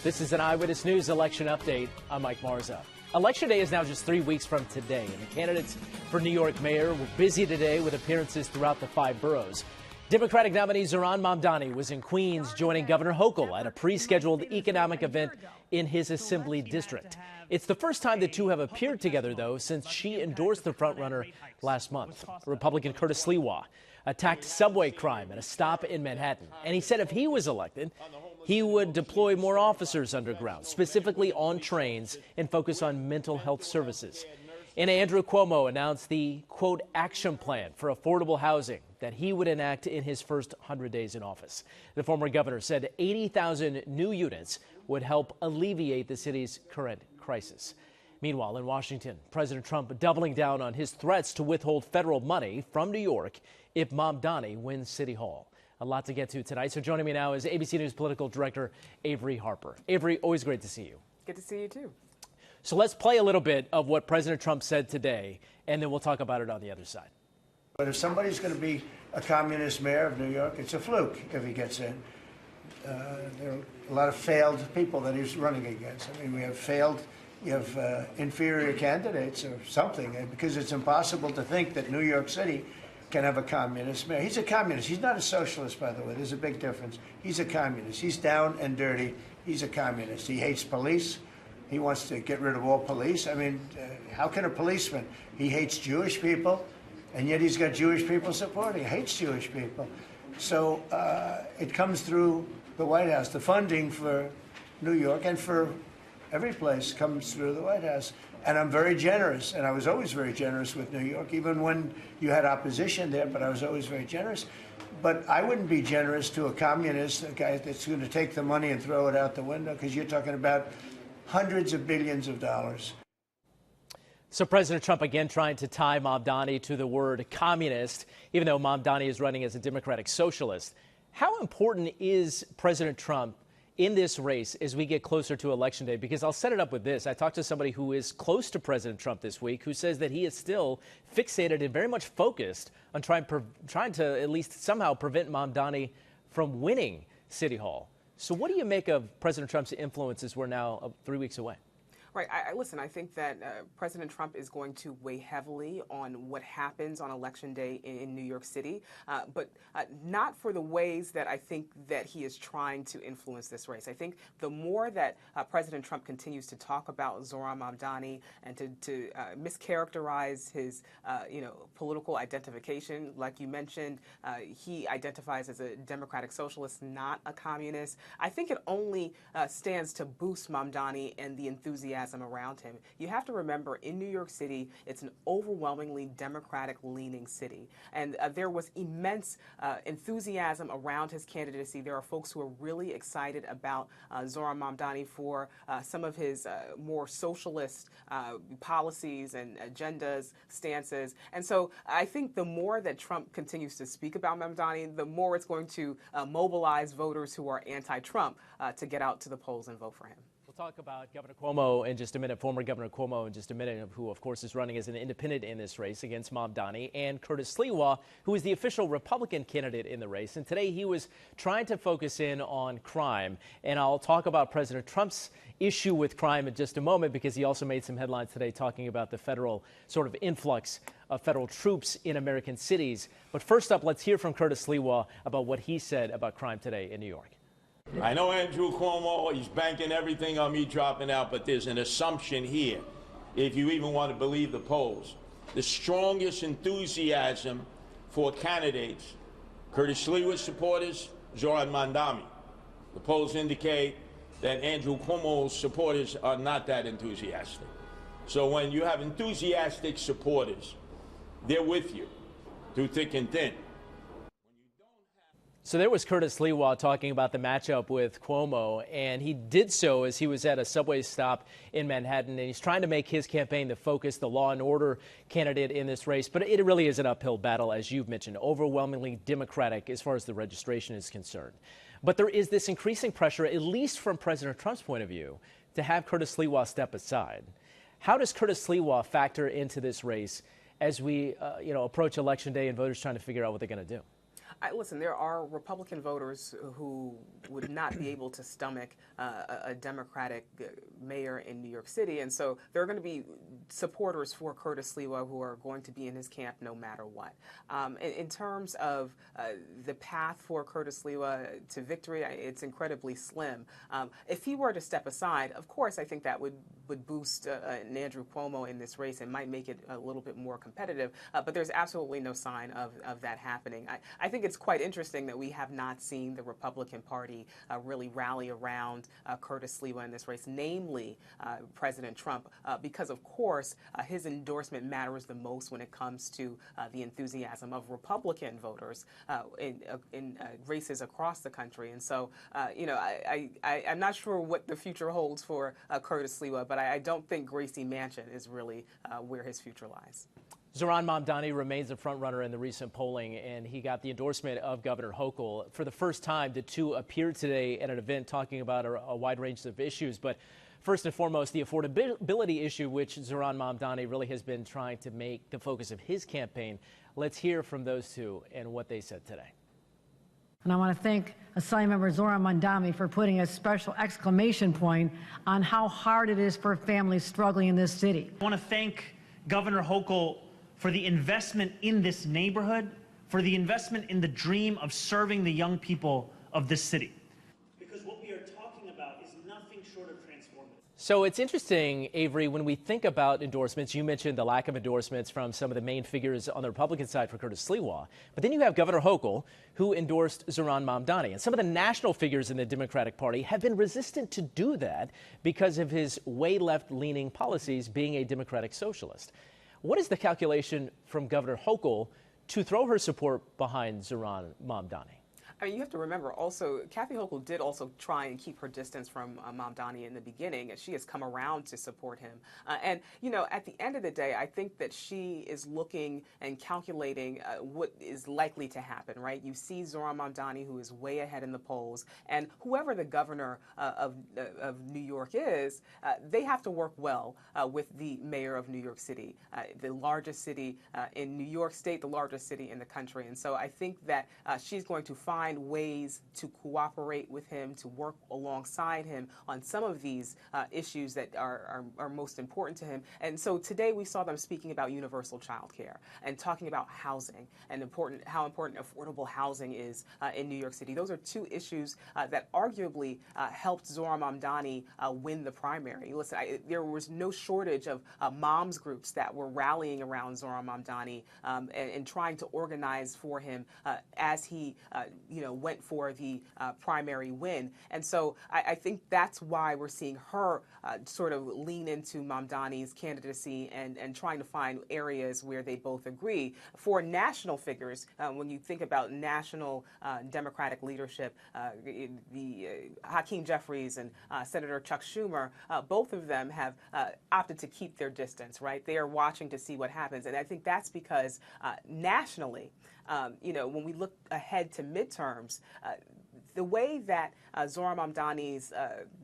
This is an Eyewitness News election update. I'm Mike Marza. Election day is now just 3 weeks from today, and the candidates for New York mayor were busy today with appearances throughout the 5 boroughs. Democratic nominee Zohran Mamdani was in Queens joining Governor Hochul at a pre-scheduled economic event in his assembly district. It's the first time the two have appeared together, though, since she endorsed the frontrunner last month. Republican Curtis Sliwa attacked subway crime at a stop in Manhattan, and he said if he was elected, he would deploy more officers underground, specifically on trains, and focus on mental health services. And Andrew Cuomo announced the, quote, action plan for affordable housing that he would enact in his first 100 days in office. The former governor said 80,000 new units would help alleviate the city's current crisis. Meanwhile, in Washington, President Trump doubling down on his threats to withhold federal money from New York if Mamdani wins City Hall. A lot to get to tonight. So joining me now is ABC News political director Averi Harper. Averi, always great to see you. Good to see you, too. So let's play a little bit of what President Trump said today, and then we'll talk about it on the other side. But if somebody's going to be a communist mayor of New York, it's a fluke if he gets in. There are a lot of failed people that he's running against. I mean, you have inferior candidates or something, because it's impossible to think that New York City can have a communist mayor. He's a communist. He's not a socialist, by the way. There's a big difference. He's a communist. He's down and dirty. He's a communist. He hates police. He wants to get rid of all police. I mean, how can a policeman? He hates Jewish people, and yet he's got Jewish people supporting. He hates Jewish people. So it comes through the White House. The funding for New York and for every place comes through the White House. And I'm very generous, and I was always very generous with New York, even when you had opposition there, but I was always very generous. But I wouldn't be generous to a communist, a guy that's going to take the money and throw it out the window, because you're talking about hundreds of billions of dollars. So President Trump again trying to tie Mamdani to the word communist, even though Mamdani is running as a Democratic socialist. How important is President Trump in this race as we get closer to Election Day? Because I'll set it up with this. I talked to somebody who is close to President Trump this week who says that he is still fixated and very much focused on trying to at least somehow prevent Mamdani from winning City Hall. So what do you make of President Trump's influence as we're now 3 weeks away? Right. Listen, I think that President Trump is going to weigh heavily on what happens on Election Day in New York City, but not for the ways that I think that he is trying to influence this race. I think the more that President Trump continues to talk about Zohran Mamdani and to mischaracterize his, political identification, like you mentioned, he identifies as a democratic socialist, not a communist. I think it only stands to boost Mamdani and the enthusiasm around him. You have to remember, in New York City, it's an overwhelmingly Democratic-leaning city, and there was immense enthusiasm around his candidacy. There are folks who are really excited about Zohran Mamdani for some of his more socialist policies and agendas, stances, and so I think the more that Trump continues to speak about Mamdani, the more it's going to mobilize voters who are anti-Trump to get out to the polls and vote for him. We'll talk about Governor Cuomo in just a minute, former Governor Cuomo in just a minute, who, of course, is running as an independent in this race against Mamdani, and Curtis Sliwa, who is the official Republican candidate in the race. And today he was trying to focus in on crime. And I'll talk about President Trump's issue with crime in just a moment, because he also made some headlines today talking about the federal sort of influx of federal troops in American cities. But first up, let's hear from Curtis Sliwa about what he said about crime today in New York. I know Andrew Cuomo, he's banking everything on me dropping out, but there's an assumption here, if you even want to believe the polls. The strongest enthusiasm for candidates, Curtis Sliwa supporters, Zohran Mamdani. The polls indicate that Andrew Cuomo's supporters are not that enthusiastic. So when you have enthusiastic supporters, they're with you through thick and thin. So there was Curtis Sliwa talking about the matchup with Cuomo, and he did so as he was at a subway stop in Manhattan, and he's trying to make his campaign the focus, the law and order candidate in this race. But it really is an uphill battle, as you've mentioned, overwhelmingly Democratic as far as the registration is concerned. But there is this increasing pressure, at least from President Trump's point of view, to have Curtis Sliwa step aside. How does Curtis Sliwa factor into this race as we approach Election Day and voters trying to figure out what they're going to do? Listen, there are Republican voters who would not be able to stomach a Democratic mayor in New York City, and so there are going to be supporters for Curtis Sliwa who are going to be in his camp no matter what. In terms of the path for Curtis Sliwa to victory, it's incredibly slim. If he were to step aside, of course, I think that would boost an Andrew Cuomo in this race and might make it a little bit more competitive, but there's absolutely no sign of that happening. I think it's quite interesting that we have not seen the Republican Party really rally around Curtis Sliwa in this race, namely President Trump, because, of course, his endorsement matters the most when it comes to the enthusiasm of Republican voters in races across the country. And so, I'm not sure what the future holds for Curtis Sliwa, but I don't think Gracie Mansion is really where his future lies. Zohran Mamdani remains a frontrunner in the recent polling, and he got the endorsement of Governor Hochul. For the first time, the two appeared today at an event talking about a wide range of issues. But first and foremost, the affordability issue, which Zohran Mamdani really has been trying to make the focus of his campaign. Let's hear from those two and what they said today. And I want to thank Assembly Member Zohran Mamdani for putting a special exclamation point on how hard it is for families struggling in this city. I want to thank Governor Hochul for the investment in this neighborhood, for the investment in the dream of serving the young people of this city. Because what we are talking about is nothing short of transformative. So it's interesting, Averi, when we think about endorsements, you mentioned the lack of endorsements from some of the main figures on the Republican side for Curtis Sliwa. But then you have Governor Hochul, who endorsed Zohran Mamdani. And some of the national figures in the Democratic Party have been resistant to do that because of his way left-leaning policies, being a Democratic socialist. What is the calculation from Governor Hochul to throw her support behind Zohran Mamdani? I mean, you have to remember also, Kathy Hochul did also try and keep her distance from Mamdani in the beginning, and she has come around to support him. And, at the end of the day, I think that she is looking and calculating what is likely to happen, right? You see Zohran Mamdani, who is way ahead in the polls, and whoever the governor of New York is, they have to work well with the mayor of New York City, the largest city in New York State, the largest city in the country. And so I think that she's going to find ways to cooperate with him, to work alongside him on some of these issues that are most important to him. And so today we saw them speaking about universal child care and talking about housing and how important affordable housing is in New York City. Those are two issues that arguably helped Zohran Mamdani win the primary. Listen, there was no shortage of moms groups that were rallying around Zohran Mamdani and trying to organize for him as he went for the primary win. And so I think that's why we're seeing her sort of lean into Mamdani's candidacy and trying to find areas where they both agree. For national figures, when you think about national Democratic leadership, the Hakeem Jeffries and Senator Chuck Schumer, both of them have opted to keep their distance, right? They are watching to see what happens. And I think that's because nationally, when we look ahead to midterms, the way that Zohran Mamdani's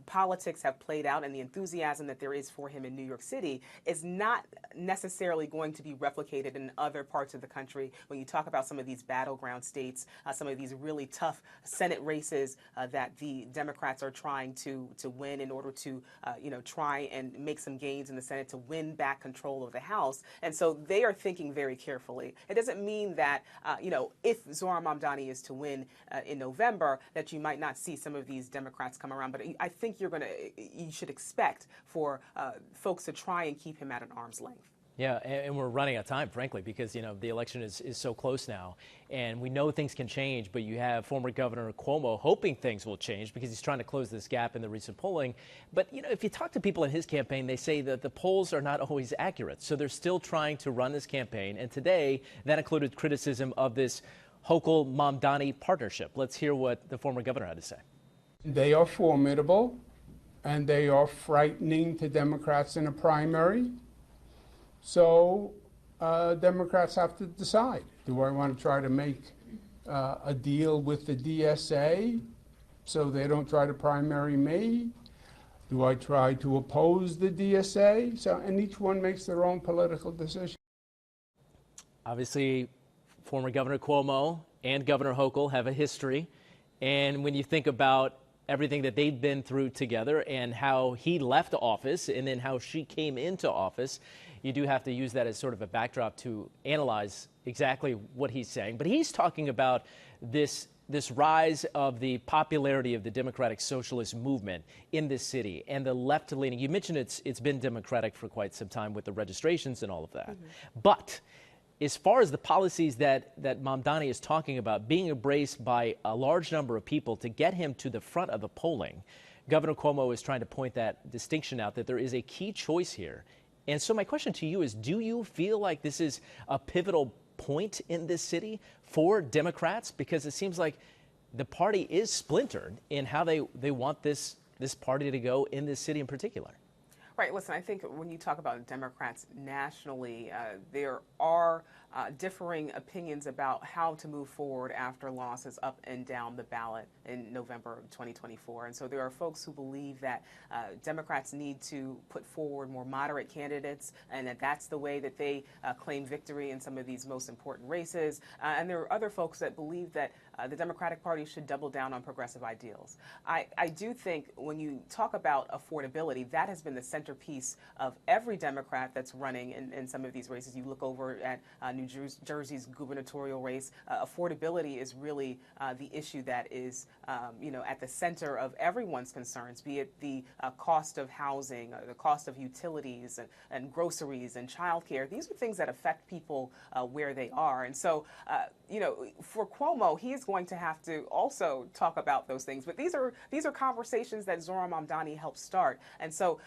politics have played out and the enthusiasm that there is for him in New York City is not necessarily going to be replicated in other parts of the country. When you talk about some of these battleground states, some of these really tough Senate races that the Democrats are trying to win in order to, try and make some gains in the Senate to win back control of the House. And so they are thinking very carefully. It doesn't mean that, if Zohran Mamdani is to win in November, that you might not see some of these Democrats come around. But I think you should expect for folks to try and keep him at an arm's length. Yeah, and we're running out of time, frankly, because, the election is so close now. And we know things can change, but you have former Governor Cuomo hoping things will change because he's trying to close this gap in the recent polling. But, if you talk to people in his campaign, they say that the polls are not always accurate. So they're still trying to run this campaign. And today, that included criticism of this Hochul-Mamdani partnership. Let's hear what the former governor had to say. They are formidable, and they are frightening to Democrats in a primary. So Democrats have to decide. Do I want to try to make a deal with the DSA so they don't try to primary me? Do I try to oppose the DSA? And each one makes their own political decision. Obviously, former Governor Cuomo and Governor Hochul have a history. And when you think about everything that they've been through together and how he left office and then how she came into office, you do have to use that as sort of a backdrop to analyze exactly what he's saying. But he's talking about this rise of the popularity of the Democratic Socialist movement in this city and the left-leaning. You mentioned it's been Democratic for quite some time with the registrations and all of that. But as far as the policies that Mamdani is talking about being embraced by a large number of people to get him to the front of the polling, Governor Cuomo is trying to point that distinction out, that there is a key choice here. And so my question to you is, do you feel like this is a pivotal point in this city for Democrats? Because it seems like the party is splintered in how they want this party to go in this city in particular. Right. Listen, I think when you talk about Democrats nationally, there are differing opinions about how to move forward after losses up and down the ballot in November of 2024. And so there are folks who believe that Democrats need to put forward more moderate candidates and that that's the way that they claim victory in some of these most important races. And there are other folks that believe that the Democratic Party should double down on progressive ideals. I do think when you talk about affordability, that has been the centerpiece of every Democrat that's running in some of these races. You look over at New Jersey's gubernatorial race, affordability is really the issue that is at the center of everyone's concerns, be it the cost of housing, the cost of utilities and groceries and childcare. These are things that affect people where they are. And so, for Cuomo, he is going to have to also talk about those things. But these are conversations that Zohran Mamdani helped start. And so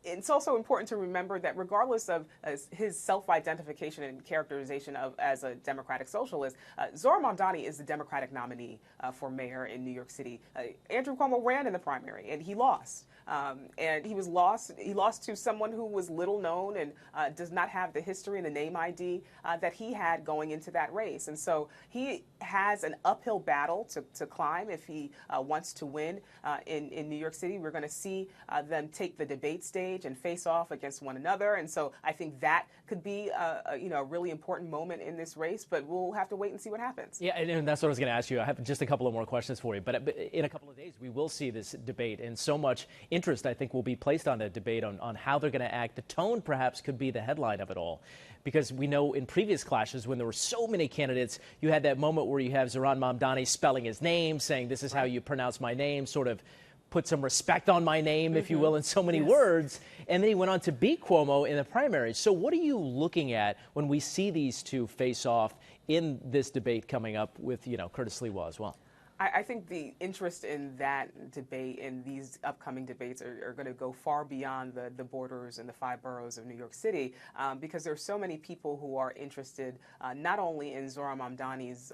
it's also important to remember that regardless of his self-identification and characterization as a Democratic socialist, Zohran Mamdani is the Democratic nominee for mayor in New York City. Andrew Cuomo ran in the primary and he lost. And he lost to someone who was little known and does not have the history and the name ID that he had going into that race. And so he has an uphill battle to climb if he wants to win in New York City. We're going to see them take the debate stage and face off against one another. And so I think that could be a really important moment in this race, but we'll have to wait and see what happens. Yeah, and that's what I was going to ask you. I have just a couple of more questions for you. But in a couple of days, we will see this debate, and so much interest, I think, will be placed on that debate on how they're going to act. The tone, perhaps, could be the headline of it all. Because we know in previous clashes, when there were so many candidates, you had that moment where you have Zohran Mamdani spelling his name, saying, this is how you pronounce my name, sort of put some respect on my name, if you will, in so many words. And then he went on to beat Cuomo in the primary. So what are you looking at when we see these two face off in this debate coming up with, Curtis Sliwa as well? I think the interest in that debate and these upcoming debates are going to go far beyond the borders and the 5 boroughs of New York City because there are so many people who are interested not only in Zohran Mamdani's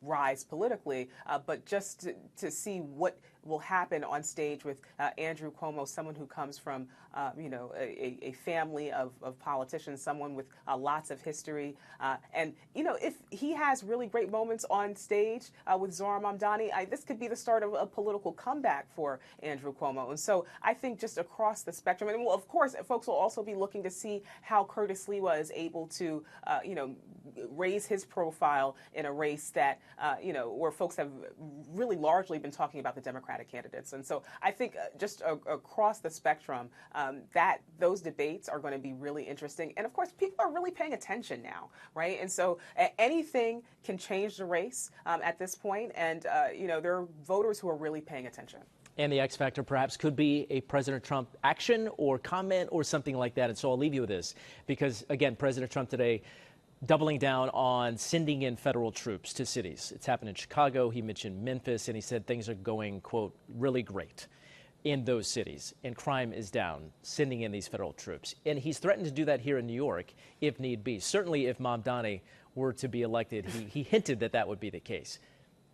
rise politically, but just to see what will happen on stage with Andrew Cuomo, someone who comes from, a family of politicians, someone with lots of history. And if he has really great moments on stage with Zohran Mamdani, this could be the start of a political comeback for Andrew Cuomo. And so I think just across the spectrum, and of course, folks will also be looking to see how Curtis Sliwa is able to, raise his profile in a race that, where folks have really largely been talking about the Democratic candidates. And so I think just across the spectrum, that those debates are going to be really interesting. And of course, people are really paying attention now, right? And so anything can change the race at this point. And, there are voters who are really paying attention. And the X factor perhaps could be a President Trump action or comment or something like that. And so I'll leave you with this because, again, President Trump today doubling down on sending in federal troops to cities. It's happened in Chicago. He mentioned Memphis, and he said things are going, quote, really great in those cities, and crime is down, sending in these federal troops. And he's threatened to do that here in New York if need be. Certainly if Mamdani were to be elected, he hinted that that would be the case.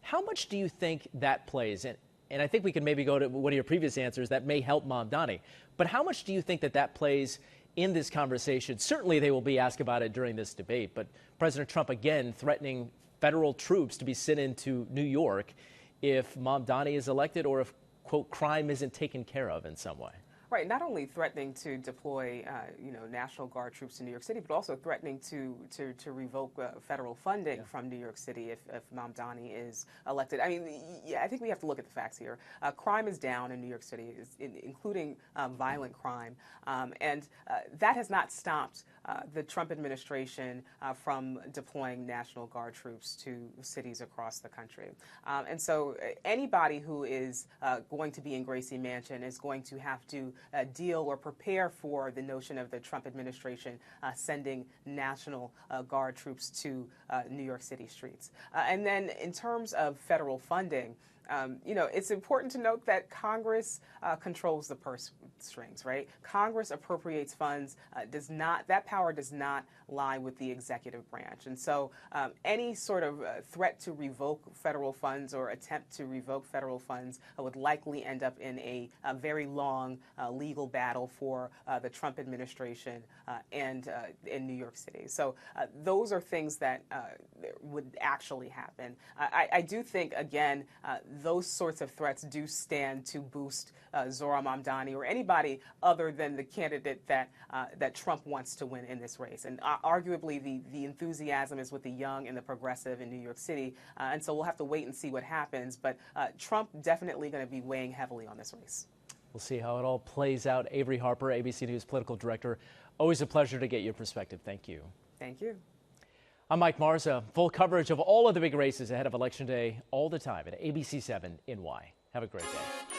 How much do you think that plays? And I think we can maybe go to one of your previous answers that may help Mamdani. But how much do you think that plays in this conversation? Certainly they will be asked about it during this debate, but President Trump again threatening federal troops to be sent into New York if Mamdani is elected or if, quote, crime isn't taken care of in some way. Right, not only threatening to deploy, National Guard troops to New York City, but also threatening to revoke federal funding from New York City if Mamdani is elected. I mean, I think we have to look at the facts here. Crime is down in New York City, including violent crime, and that has not stopped the Trump administration from deploying National Guard troops to cities across the country. And so anybody who is going to be in Gracie Mansion is going to have to deal or prepare for the notion of the Trump administration sending National Guard troops to New York City streets. And then in terms of federal funding, it's important to note that Congress controls the purse strings, right? Congress appropriates funds, that power does not lie with the executive branch. And so any sort of threat to revoke federal funds or attempt to revoke federal funds would likely end up in a very long legal battle for the Trump administration and in New York City. So those are things that would actually happen. I do think, again, those sorts of threats do stand to boost Zohran Mamdani or anybody other than the candidate that Trump wants to win in this race. And arguably, the enthusiasm is with the young and the progressive in New York City. And so we'll have to wait and see what happens. But Trump definitely going to be weighing heavily on this race. We'll see how it all plays out. Averi Harper, ABC News political director. Always a pleasure to get your perspective. Thank you. Thank you. I'm Mike Marza. Full coverage of all of the big races ahead of Election Day all the time at ABC 7 NY. Have a great day.